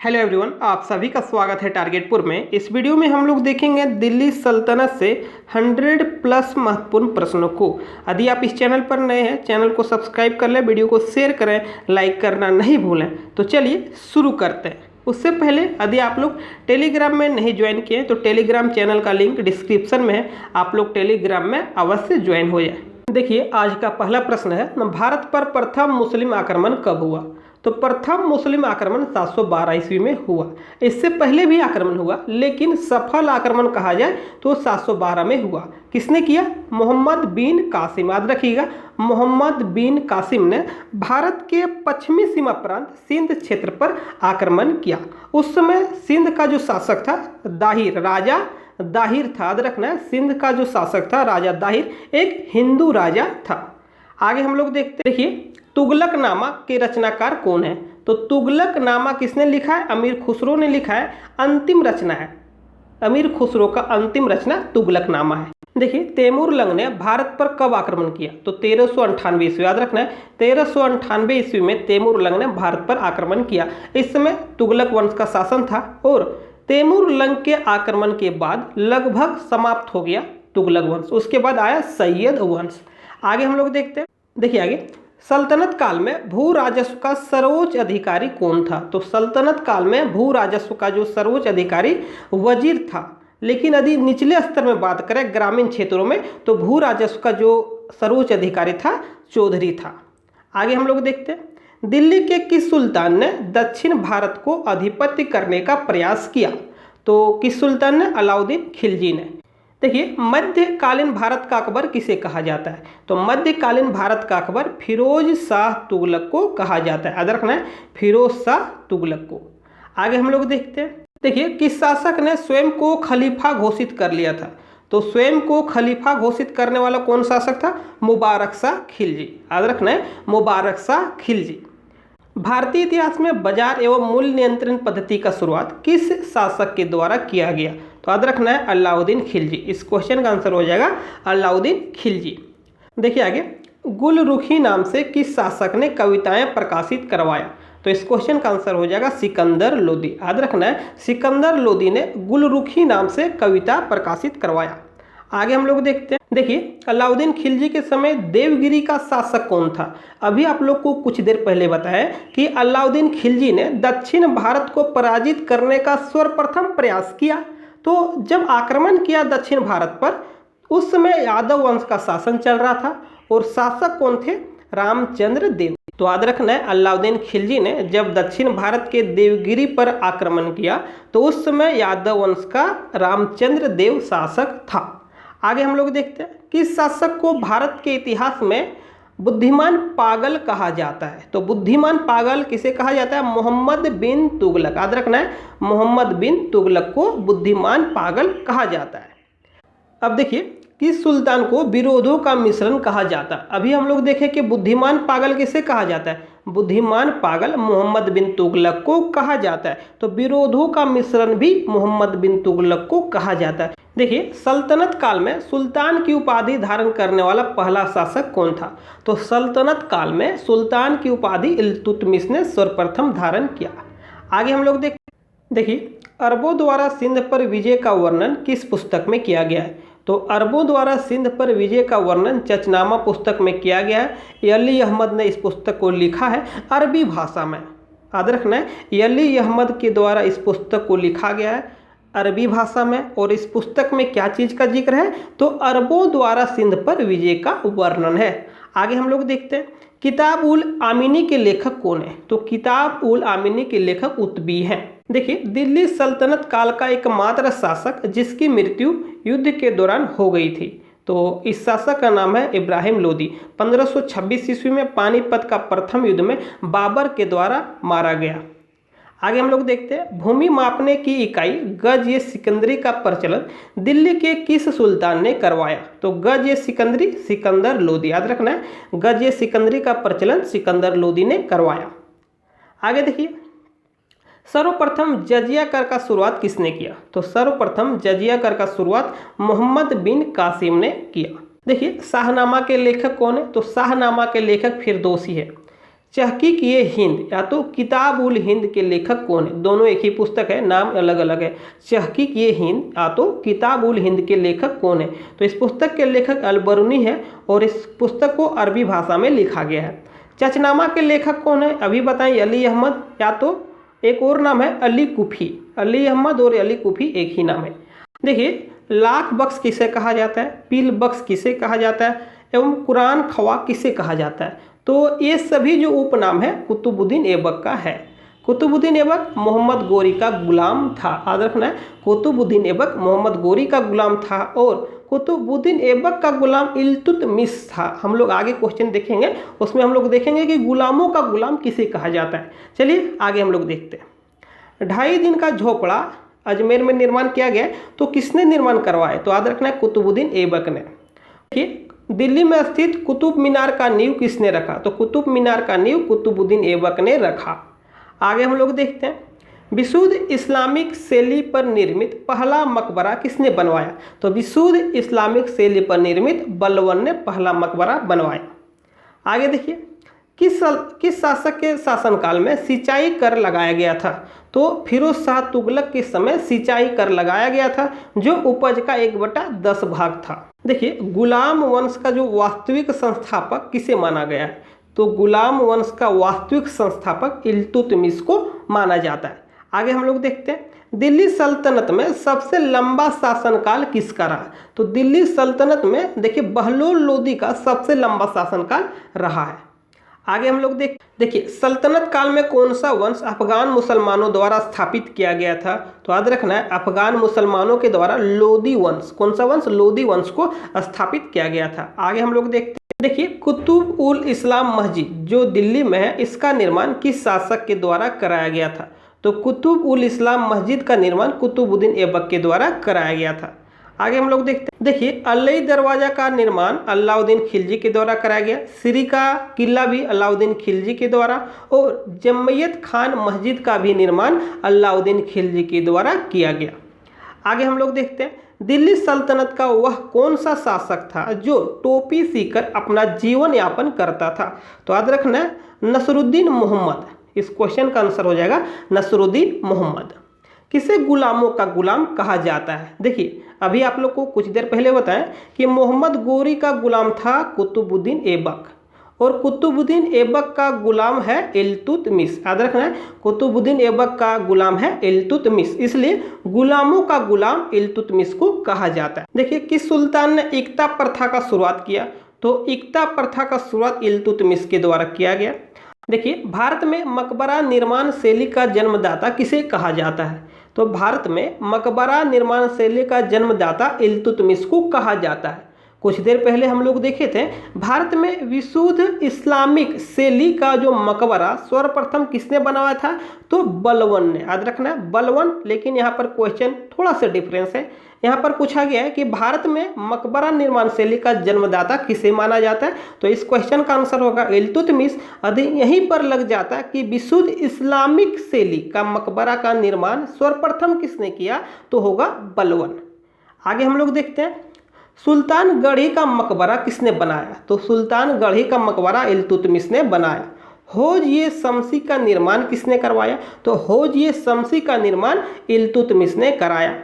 Hello everyone, आप सभी का स्वागत है टारगेटपुर में। इस वीडियो में हम लोग देखेंगे दिल्ली सल्तनत से 100 प्लस महत्वपूर्ण प्रश्नों को। यदि आप इस चैनल पर नए हैं, चैनल को सब्सक्राइब कर लें, वीडियो को शेयर करें, लाइक करना नहीं भूलें। तो चलिए शुरू करते हैं। उससे पहले यदि आप लोग टेलीग्राम में नहीं ज्वाइन किए तो टेलीग्राम चैनल का लिंक डिस्क्रिप्शन में है, आप लोग टेलीग्राम में अवश्य ज्वाइन हो जाए। देखिए, आज का पहला प्रश्न है, भारत पर प्रथम मुस्लिम आक्रमण कब हुआ? तो प्रथम मुस्लिम आक्रमण 712 ईस्वी में हुआ। इससे पहले भी आक्रमण हुआ, लेकिन सफल आक्रमण कहा जाए तो 712 में हुआ। किसने किया? मोहम्मद बिन कासिम। याद रखिएगा, मोहम्मद बिन कासिम ने भारत के पश्चिमी सीमा प्रांत सिंध क्षेत्र पर आक्रमण किया। उस समय सिंध का जो शासक था दाहिर, राजा दाहिर था। याद रखना है, सिंध का जो शासक था राजा दाहिर एक हिंदू राजा था। आगे हम लोग देखिए, तुगलकनामा के रचनाकार कौन है? तो तुगलकनामा किसने लिखा है? अमीर खुसरो ने लिखा है। अंतिम रचना है, अमीर खुसरो का अंतिम रचना तुगलकनामा है। देखिए, तैमूरलंग ने भारत पर कब आक्रमण किया? तो 1398 ईस्वी। याद रखना है, 1398 ईस्वी में तैमूरलंग ने भारत पर आक्रमण किया। इस समय तुगलक वंश का शासन था और तैमूरलंग के आक्रमण के बाद लगभग समाप्त हो गया तुगलक वंश। उसके बाद आया सैयद वंश। आगे हम लोग देखते हैं। देखिए आगे, सल्तनत काल में भू राजस्व का सर्वोच्च अधिकारी कौन था? तो सल्तनत काल में भू राजस्व का जो सर्वोच्च अधिकारी वजीर था। लेकिन यदि निचले स्तर में बात करें, ग्रामीण क्षेत्रों में, तो भू राजस्व का जो सर्वोच्च अधिकारी था चौधरी था। आगे हम लोग देखते हैं, दिल्ली के किस सुल्तान ने दक्षिण भारत को अधिपत्य करने का प्रयास किया? तो किस सुल्तान ने? अलाउद्दीन खिलजी ने। देखिए, मध्यकालीन भारत का अकबर किसे कहा जाता है? तो मध्यकालीन भारत का अकबर फिरोज शाह तुगलक को कहा जाता है। याद रखना है, फिरोज शाह तुगलक को। आगे हम लोग देखते हैं। देखिए, किस शासक ने स्वयं को खलीफा घोषित कर लिया था? तो स्वयं को खलीफा घोषित करने वाला कौन शासक था? मुबारक शाह खिलजी। याद रखना है, मुबारक शाह खिलजी। भारतीय इतिहास में बाजार एवं मूल्य नियंत्रण पद्धति का शुरुआत किस शासक के द्वारा किया गया? तो याद रखना है, अलाउद्दीन खिलजी। इस क्वेश्चन का आंसर हो जाएगा अलाउद्दीन खिलजी। देखिए आगे, गुलरुखी नाम से किस शासक ने कविताएं प्रकाशित करवाया? तो इस क्वेश्चन का आंसर हो जाएगा सिकंदर लोदी। याद रखना है, सिकंदर लोदी ने गुलरुखी नाम से कविता प्रकाशित करवाया। आगे हम लोग देखते हैं। देखिए, अलाउद्दीन खिलजी के समय देवगिरी का शासक कौन था? अभी आप लोग को कुछ देर पहले बताया कि अलाउद्दीन खिलजी ने दक्षिण भारत को पराजित करने का सर्वप्रथम प्रयास किया। तो जब आक्रमण किया दक्षिण भारत पर, उस समय यादव वंश का शासन चल रहा था और शासक कौन थे? रामचंद्र देव। तो याद रखना है, अलाउद्दीन खिलजी ने जब दक्षिण भारत के देवगिरी पर आक्रमण किया तो उस समय यादव वंश का रामचंद्र देव शासक था। आगे हम लोग देखते हैं, किस शासक को भारत के इतिहास में बुद्धिमान पागल कहा जाता है? तो बुद्धिमान पागल किसे कहा जाता है? मोहम्मद बिन तुगलक। याद रखना है, मोहम्मद बिन तुगलक को बुद्धिमान पागल कहा जाता है। अब देखिए, किस सुल्तान को विरोधों का मिश्रण कहा जाता है? अभी हम लोग देखें कि बुद्धिमान पागल किसे कहा जाता है? बुद्धिमान पागल मोहम्मद बिन तुगलक को कहा जाता है। तो विरोधों का मिश्रण भी मोहम्मद बिन तुगलक को कहा जाता है। देखिए, सल्तनत काल में सुल्तान की उपाधि धारण करने वाला पहला शासक कौन था? तो सल्तनत काल में सुल्तान की उपाधि इल्तुतमिश ने सर्वप्रथम धारण किया। आगे हम लोग देखिए, अरबों द्वारा सिंध पर विजय का वर्णन किस पुस्तक में किया गया है? तो अरबों द्वारा सिंध पर विजय का वर्णन चचनामा पुस्तक में किया गया है। अली अहमद ने इस पुस्तक को लिखा है अरबी भाषा में। याद रखना है, अली अहमद के द्वारा इस पुस्तक को लिखा गया है अरबी भाषा में। और इस पुस्तक में क्या चीज़ का जिक्र है? तो अरबों द्वारा सिंध पर विजय का वर्णन है। आगे हम लोग देखते हैं, किताब उल आमिनी के लेखक कौन है? तो किताब उल आमिनी के लेखक उत्बी हैं। देखिए, दिल्ली सल्तनत काल का एकमात्र शासक जिसकी मृत्यु युद्ध के दौरान हो गई थी, तो इस शासक का नाम है इब्राहिम लोदी। 1526 ईस्वी में पानीपत का प्रथम युद्ध में बाबर के द्वारा मारा गया। आगे हम लोग देखते हैं, भूमि मापने की इकाई गज ए सिकंदरी का प्रचलन दिल्ली के किस सुल्तान ने करवाया? तो गज ए सिकंदरी सिकंदर लोदी। याद रखना है, गज ए सिकंदरी का प्रचलन सिकंदर लोदी ने करवाया। आगे देखिए, सर्वप्रथम जजिया कर का शुरुआत किसने किया? तो सर्वप्रथम जजिया कर का शुरुआत मोहम्मद बिन कासिम ने किया। देखिए, शाहनामा के लेखक कौन है? तो शाहनामा के लेखक फिरदौसी है। तहकीक ये हिंद या तो किताब उल हिंद के लेखक कौन है? दोनों एक ही पुस्तक है, नाम अलग अलग है। तहकीक ये हिंद या तो किताब उल हिंद के लेखक कौन है? तो इस पुस्तक के लेखक अल-बरूनी है और इस पुस्तक को अरबी भाषा में लिखा गया है। चचनामा के लेखक कौन है? अभी बताएं, अली अहमद, या तो एक और नाम है अली कुफी। अली अहमद और अली कुफी एक ही नाम है। देखिए, लाख बख्श किसे कहा जाता है? पील बख्श किसे कहा जाता है? एवं कुरान खवा किसे कहा जाता है? तो ये सभी जो उपनाम है कुतुबुद्दीन ऐबक का है। कुतुबुद्दीन ऐबक मोहम्मद गोरी का गुलाम था। याद रखना है, कुतुबुद्दीन ऐबक मोहम्मद गोरी का गुलाम था और कुतुबुद्दीन ऐबक का गुलाम इल्तुतमिश था। हम लोग आगे क्वेश्चन देखेंगे, उसमें हम लोग देखेंगे कि गुलामों का गुलाम किसे कहा जाता है। चलिए आगे हम लोग देखते हैं। 2.5 दिन का झोपड़ा अजमेर में निर्माण किया गया, तो किसने निर्माण करवाया? तो याद रखना है, कुतुबुद्दीन ऐबक ने। देखिए, दिल्ली में स्थित कुतुब मीनार का नींव किसने रखा? तो कुतुब मीनार का नींव कुतुबुद्दीन ऐबक ने रखा। आगे हम लोग देखते हैं, विशुद्ध इस्लामिक शैली पर निर्मित पहला मकबरा किसने बनवाया? तो विशुद्ध इस्लामिक शैली पर निर्मित बलबन ने पहला मकबरा बनवाया। आगे देखिए, किस शासक के शासनकाल में सिंचाई कर लगाया गया था? तो फिरोज शाह तुगलक के समय सिंचाई कर लगाया गया था, जो उपज का 1/10 भाग था। देखिए, गुलाम वंश का जो वास्तविक संस्थापक किसे माना गया है? तो गुलाम वंश का वास्तविक संस्थापक इल्तुतमिश को माना जाता है। आगे हम लोग देखते हैं, दिल्ली सल्तनत में सबसे लंबा शासनकाल किसका रहा? तो दिल्ली सल्तनत में देखिए बहलोल लोदी का सबसे लंबा शासनकाल रहा है। आगे हम लोग देखिए, सल्तनत काल में कौन सा वंश अफगान मुसलमानों द्वारा स्थापित किया गया था? तो याद रखना है, अफगान मुसलमानों के द्वारा लोदी वंश, कौन सा वंश? लोदी वंश को स्थापित किया गया था। आगे हम लोग देखते हैं, देखिए कुतुब उल इस्लाम मस्जिद जो दिल्ली में है, इसका निर्माण किस शासक के द्वारा कराया गया था? तो कुतुब उल इस्लाम मस्जिद का निर्माण कुतुबुद्दीन ऐबक के द्वारा कराया गया था। आगे हम लोग देखते हैं, देखिए अलई दरवाजा का निर्माण अलाउद्दीन खिलजी के द्वारा कराया गया। सिरी का किला भी अलाउद्दीन खिलजी के द्वारा, और जम्मैयत खान मस्जिद का भी निर्माण अलाउद्दीन खिलजी के द्वारा किया गया। आगे हम लोग देखते हैं, दिल्ली सल्तनत का वह कौन सा शासक था जो टोपी सीकर अपना जीवन यापन करता था? तो याद रखना है, नसरुद्दीन मोहम्मद। इस क्वेश्चन का आंसर हो जाएगा नसरुद्दीन मोहम्मद। किसे गुलामों का गुलाम कहा जाता है? देखिए, अभी आप लोग को कुछ देर पहले बताएं कि मोहम्मद गोरी का गुलाम था कुतुबुद्दीन ऐबक, और कुतुबुद्दीन ऐबक का गुलाम है इल्तुतमिश। याद रखना है, कुतुबुद्दीन ऐबक का गुलाम है इल्तुतमिश, इसलिए गुलामों का गुलाम इल्तुतमिश को कहा जाता है। देखिए, किस सुल्तान ने इक्ता प्रथा का शुरुआत किया? तो इक्ता प्रथा का शुरुआत इल्तुतमिश के द्वारा किया गया। देखिए, भारत में मकबरा निर्माण शैली का जन्मदाता किसे कहा जाता है? तो भारत में मकबरा निर्माण शैली का जन्मदाता इल्तुतमिश को कहा जाता है। कुछ देर पहले हम लोग देखे थे, भारत में विशुद्ध इस्लामिक शैली का जो मकबरा सर्वप्रथम किसने बनवाया था? तो बलबन ने। याद रखना है, बलबन। लेकिन यहाँ पर क्वेश्चन थोड़ा सा डिफरेंस है। यहाँ पर पूछा गया है कि भारत में मकबरा निर्माण शैली का जन्मदाता किसे माना जाता है? तो इस क्वेश्चन का आंसर होगा इल्तुतमिश। यदि यहीं पर लग जाता है कि विशुद्ध इस्लामिक शैली का मकबरा का निर्माण सर्वप्रथम किसने किया, तो होगा बलबन। आगे हम लोग देखते हैं, सुल्तानगढ़ी का मकबरा किसने बनाया? तो सुल्तानगढ़ी का मकबरा इल्तुतमिश ने बनाया। हौज-ए शमसी का निर्माण किसने करवाया? तो हौज-ए शमसी का निर्माण इल्तुतमिश ने कराया।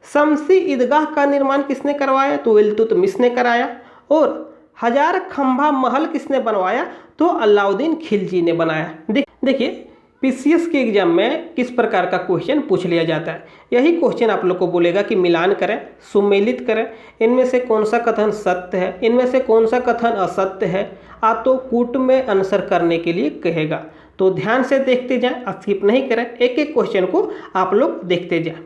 शमसी ईदगाह का निर्माण किसने करवाया? तो इल्तुतमिश ने कराया। और हजार खंभा महल किसने बनवाया? तो अलाउद्दीन खिलजी ने बनाया। देखिए, पीसीएस के एग्जाम में किस प्रकार का क्वेश्चन पूछ लिया जाता है। यही क्वेश्चन आप लोग को बोलेगा कि मिलान करें, सुमेलित करें, इनमें से कौन सा कथन सत्य है, इनमें से कौन सा कथन असत्य है, तो कूट में आंसर करने के लिए कहेगा। तो ध्यान से देखते जाएं, स्किप नहीं करें, एक एक क्वेश्चन को आप लोग देखते जाएं।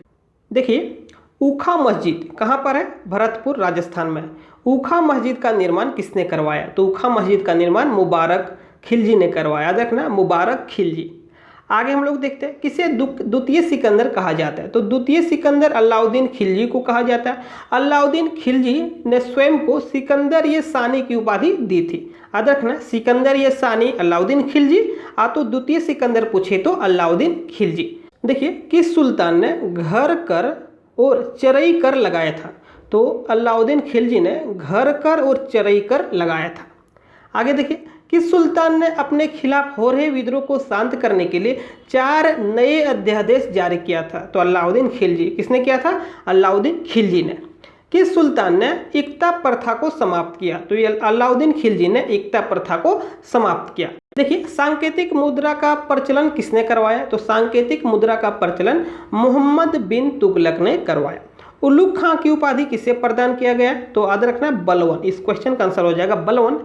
देखिए, ऊखा मस्जिद कहाँ पर है? भरतपुर राजस्थान में। ऊखा मस्जिद का निर्माण किसने करवाया? तो ऊखा मस्जिद का निर्माण मुबारक खिलजी ने करवाया। देखना, मुबारक खिलजी। आगे हम लोग देखते हैं, किसे द्वितीय सिकंदर कहा जाता है? तो द्वितीय सिकंदर अलाउद्दीन खिलजी को कहा जाता है। अलाउद्दीन खिलजी ने स्वयं को सिकंदर ये सानी की उपाधि दी थी। याद रखना, सिकंदर ये सानी अलाउद्दीन खिलजी, तो द्वितीय सिकंदर पूछे तो अलाउद्दीन खिलजी। देखिए, किस सुल्तान ने घर कर और चरई कर लगाया था? तो अलाउद्दीन खिलजी ने घर कर और चरई कर लगाया था। आगे देखिए, किस सुल्तान ने अपने खिलाफ हो रहे विद्रोह को शांत करने के लिए 4 नए अध्यादेश जारी किया था? तो अलाउद्दीन खिलजी। किसने किया था? अलाउद्दीन खिलजी ने। किस सुल्तान ने एकता प्रथा को समाप्त किया? तो ये अलाउद्दीन खिलजी ने एकता प्रथा को समाप्त किया। देखिए, सांकेतिक मुद्रा का प्रचलन किसने करवाया? तो सांकेतिक मुद्रा का प्रचलन मोहम्मद बिन तुगलक ने करवाया। उल्लुग खां की उपाधि किसे प्रदान किया गया? तो याद रखना है बलवन। इस क्वेश्चन का आंसर हो जाएगा बलवन।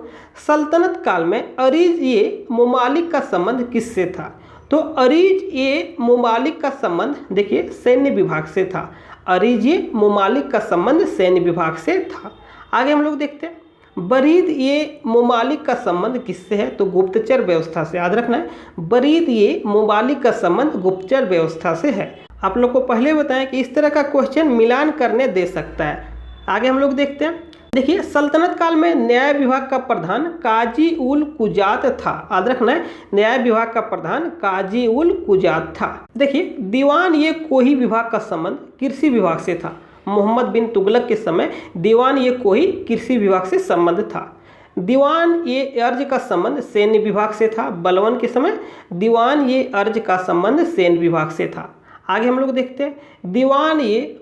सल्तनत काल में अरीज ए मुमालिक का संबंध किससे था? तो अरीज ए मुमालिक का संबंध देखिए सैन्य विभाग से था। अरीज ए मुमालिक का संबंध सैन्य विभाग से था। आगे हम लोग देखते हैं, बरीद ये मुमालिक का संबंध किससे है? तो गुप्तचर व्यवस्था से। याद रखना है, बरीद ये मुमालिक का संबंध गुप्तचर व्यवस्था से है। आप लोग को पहले बताएं कि इस तरह का क्वेश्चन मिलान करने दे सकता है। आगे हम लोग देखते हैं, देखिए सल्तनत काल में न्याय विभाग का प्रधान काजी उल कुजात था। याद रखना है, न्याय विभाग का प्रधान काजी उल कुजात था। देखिए, दीवान ये कोही विभाग का संबंध कृषि विभाग से था। मोहम्मद बिन तुगलक के समय दीवान ये कोही कृषि विभाग से संबंध था। दीवान ये अर्ज का संबंध सैन्य विभाग से था। बलवन के समय दीवान ये अर्ज का संबंध सैन्य विभाग से था। आगे हम लोग देखते हैं, दीवान ये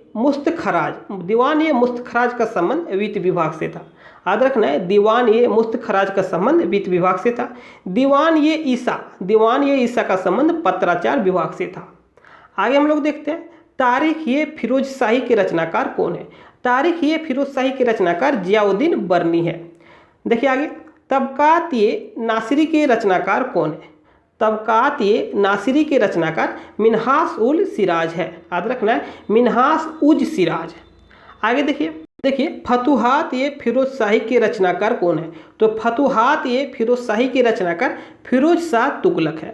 मुस्तखराज का संबंध वित्त विभाग से था। याद रखना है, दीवान ये मुस्तखराज का संबंध वित्त विभाग से था। दीवान ये ईसा का संबंध पत्राचार विभाग से था। आगे हम लोग देखते हैं, तारीख ये फिरोज शाही के रचनाकार कौन है? तारीख ये फिरोज शाही के रचनाकार जियाउद्दीन बर्नी है। देखिए आगे, तबकात ये नासिरी के रचनाकार कौन है? तबकात ये नासिरी के रचनाकार मिन्हास उल सिराज है। याद रखना है, मिन्हास उज सिराज। आगे देखिए फतुहात ये फिरोज शाही के रचनाकार कौन है? तो फतुहात ये फिरोज शाही के रचनाकार फिरोज शाह तुगलक है।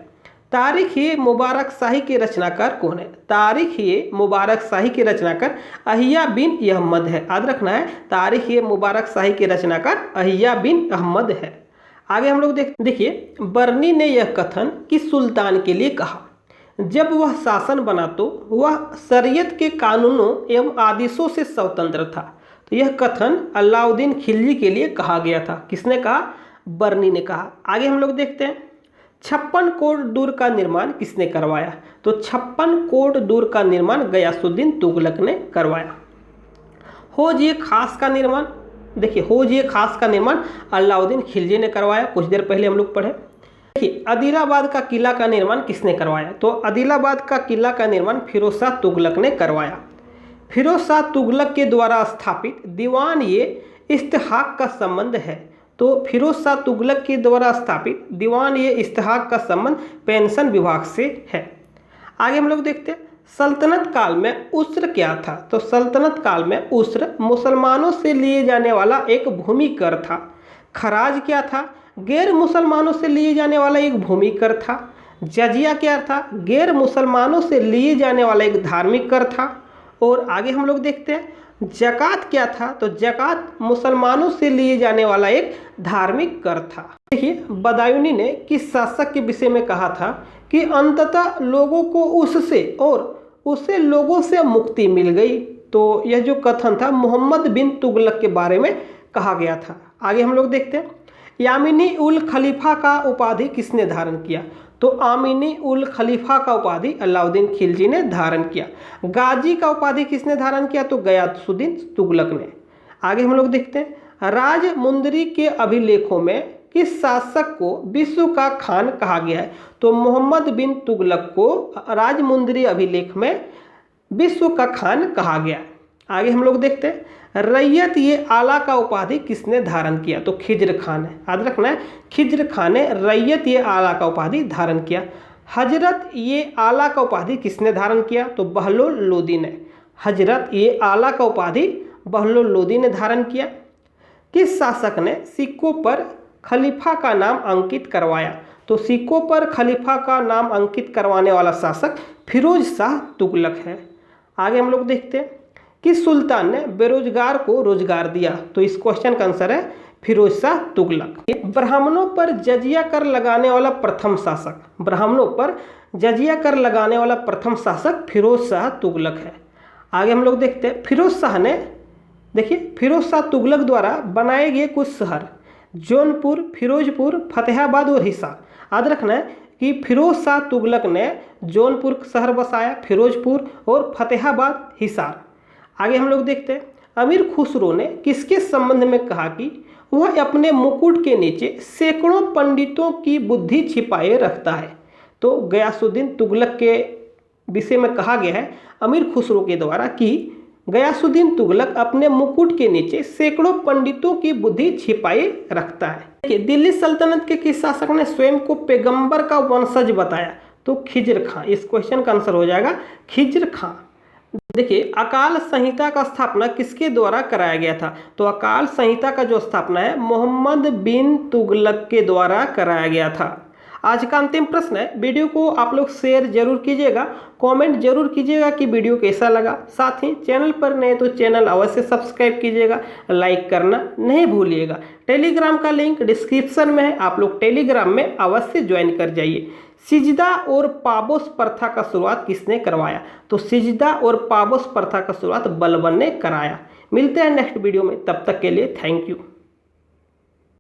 तारीख ये मुबारक शाही के रचनाकार कौन है? तारीख ये मुबारक शाही के रचनाकार अहिया बिन अहमद है। याद रखना है, तारीख ये मुबारक शाही के रचनाकार अहिया बिन अहमद है। आगे हम लोग देखिए, बर्नी ने यह कथन किस सुल्तान के लिए कहा? जब वह शासन बना तो वह शरीयत के कानूनों एवं आदेशों से स्वतंत्र था। तो यह कथन अलाउद्दीन खिलजी के लिए कहा गया था। किसने कहा? बर्नी ने कहा। आगे हम लोग देखते हैं, 56 कोट दूर का निर्माण किसने करवाया? तो 56 कोट दूर का निर्माण गयासुद्दीन तुगलक ने करवाया। हौज ये खास का निर्माण, देखिए हौज ये खास का निर्माण अलाउद्दीन खिलजी ने करवाया। कुछ देर पहले हम लोग पढ़े। देखिए, आदिलाबाद का किला का निर्माण किसने करवाया? तो आदिलाबाद का किला का निर्माण फिरोज शाह तुगलक ने करवाया। फिरोज शाह तुगलक के द्वारा स्थापित दीवान ये इस्तेहाक का संबंध है। तो फिरोज शाह तुगलक के द्वारा स्थापित दीवान ये इस्तेहाक का संबंध पेंशन विभाग से है। आगे हम लोग देखते हैं, सल्तनत काल में उस्र क्या था? तो सल्तनत काल में उस्र मुसलमानों से लिए जाने वाला एक भूमि कर था। खराज क्या था? गैर मुसलमानों से लिए जाने वाला एक भूमि कर था। जजिया क्या था? गैर मुसलमानों से लिए जाने वाला एक धार्मिक कर था। और आगे हम लोग देखते हैं, ज़कात क्या था? तो ज़कात मुसलमानों से लिए जाने वाला एक धार्मिक कर था। देखिए, बदायूनी ने किस शासक के विषय में कहा था कि अंततः लोगों को उससे लोगों से मुक्ति मिल गई? तो यह जो कथन था मोहम्मद बिन तुगलक के बारे में कहा गया था। आगे हम लोग देखते हैं, यामिनी उल खलीफा का उपाधि किसने धारण किया? तो आमिनी उल खलीफा का उपाधि अलाउद्दीन खिलजी ने धारण किया। गाजी का उपाधि किसने धारण किया? तो गयासुद्दीन तुगलक ने। आगे हम लोग देखते हैं, राजमुंदरी के अभिलेखों में किस शासक को विश्व का खान कहा गया है? तो मोहम्मद बिन तुगलक को राजमुंदरी अभिलेख में विश्व का खान कहा गया। आगे हम लोग देखते हैं, रैयत ये आला का उपाधि किसने धारण किया? तो खिज्र खान है। याद रखना है, खिज्र खान ने रैयत ये आला का उपाधि धारण किया। हजरत ये आला का उपाधि किसने धारण किया? तो बहलोल लोदी ने। हजरत ये आला का उपाधि बहलोल लोदी ने धारण किया। किस शासक ने सिक्कों पर खलीफा का नाम अंकित करवाया? तो सिक्कों पर खलीफा का नाम अंकित करवाने वाला शासक फिरोज शाह तुगलक है। आगे हम लोग देखते हैं, किस सुल्तान ने बेरोजगार को रोजगार दिया? तो इस क्वेश्चन का आंसर है फिरोज शाह तुगलक। ब्राह्मणों पर जजिया कर लगाने वाला प्रथम शासक, ब्राह्मणों पर जजिया कर लगाने वाला प्रथम शासक फिरोज शाह तुगलक है। आगे हम लोग देखते हैं, फिरोज शाह ने, देखिए फिरोज शाह तुगलक द्वारा बनाए गए कुछ शहर जौनपुर, फिरोजपुर, फतेहाबाद और हिसार। याद रखना है कि फिरोज शाह तुगलक ने जौनपुर शहर बसाया, फिरोजपुर और फतेहाबाद, हिसार। आगे हम लोग देखते हैं, अमीर खुसरो ने किसके संबंध में कहा कि वह अपने मुकुट के नीचे सैकड़ों पंडितों की बुद्धि छिपाए रखता है। तो गयासुद्दीन तुगलक के विषय में कहा गया है अमीर खुसरो के द्वारा कि गयासुद्दीन तुगलक अपने मुकुट के नीचे सैकड़ों पंडितों की बुद्धि छिपाए रखता है। देखिए, दिल्ली सल्तनत के किस शासक ने स्वयं को पैगंबर का वंशज बताया? तो खिज्र खां। इस क्वेश्चन का आंसर हो जाएगा खिज्र खां। देखिए, अकाल संहिता का स्थापना किसके द्वारा कराया गया था? तो अकाल संहिता का जो स्थापना है मोहम्मद बिन तुगलक के द्वारा कराया गया था। आज का अंतिम प्रश्न है, वीडियो को आप लोग शेयर जरूर कीजिएगा, कमेंट जरूर कीजिएगा कि वीडियो कैसा लगा। साथ ही चैनल पर नए तो चैनल अवश्य सब्सक्राइब कीजिएगा, लाइक करना नहीं भूलिएगा। टेलीग्राम का लिंक डिस्क्रिप्शन में है, आप लोग टेलीग्राम में अवश्य ज्वाइन कर जाइए। सिजदा और पाबोस प्रथा का शुरुआत किसने करवाया? तो सिजदा और पाबोस प्रथा का शुरुआत बलबन ने कराया। मिलते हैं नेक्स्ट वीडियो में, तब तक के लिए थैंक यू।